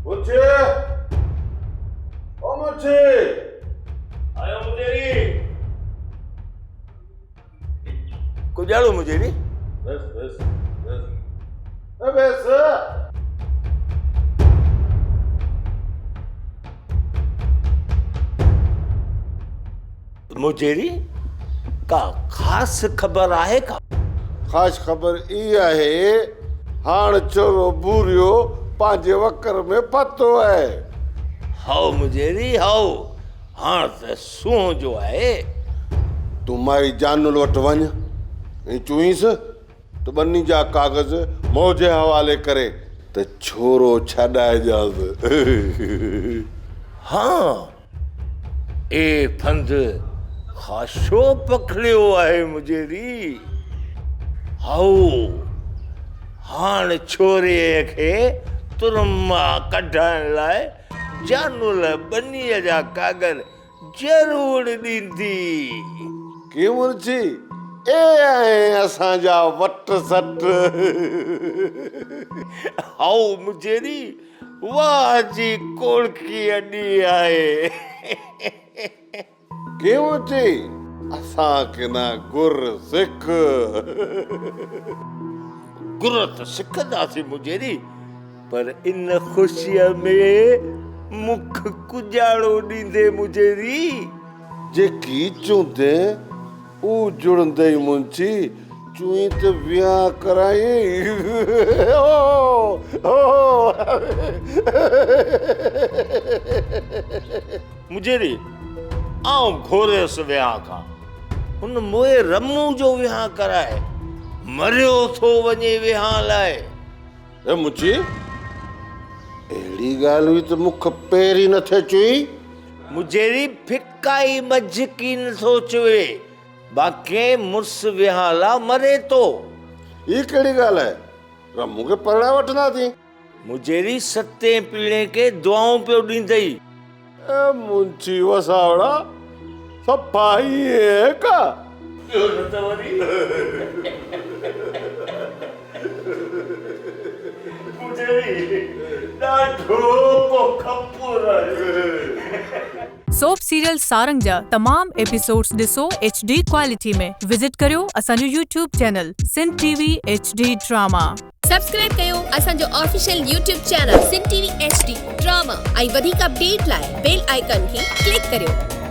मुझे ओ मुझे आयो मुझेरी कुजाड़ो मुझेरी बस बस मुझेरी का खास खबर आहे का? ख़ास ख़बर ई आहे हाण चोरो बूरियो पंहिंजे वकर में पतो आहे। हाओ मुझेरी हाओ हाण त सूंह जो आहे। तूं माई जानूल वटि वञ ऐं चुईंसि त ॿनी जा कागज़ मौजे हवाले करे त छोरो छॾाइजांसि। हाँ ए फंद खाशो पकड़ियो आहे मुझेरी। हाओ हाण छोरे खे तुरमा कढाइण लाइ जानूल ॿनीअ जा कागर ज़रूर ॾींदी। की मुर्ची ए आहे असांजा वट सट। हाओ मुझेरी वाह जी कोड़की अॾी आहे। की मुर्ची असांखे न गुर सिख। गुर त सिखंदासीं मुझेरी पर इन ख़ुशीअ में मुख कुजाड़ो ॾींदे मुझेरी। जेकी चूंदे ऊ जुड़ंदे मुंची चुई त वियाह कराई। मुझेरी आऊं घोरियसि वियाह खां हुन मोए रमू जो वियाह कराए मरियो थो वञे वियाह लाइ। ए मुंची अहिड़ी ॻाल्हि हुई त मुख पहिरीं न थे चुई। मुझेरी फिकाई मजकी नथो चवे बाक़ी मुर्स वियाह ला मरे तो। ई कहिड़ी ॻाल्हि आहे? रमू खे परणाए वठंदा थी। मुझेरी सते पीढ़े के दुआऊं पियो ॾींदई। ए मुंची वसावड़ा सफ़ाई है का? सोप सीरियल सारंग जा तमाम एपिसोड्स ॾिसो HD क्वालिटी में। विजिट करियो असांजो YouTube channel Sindh TV HD drama. Subscribe कयो असांजो official YouTube channel SindhTVHD drama ऐं वधीक अपडेट लाइ बेल आइकन खे क्लिक करियो।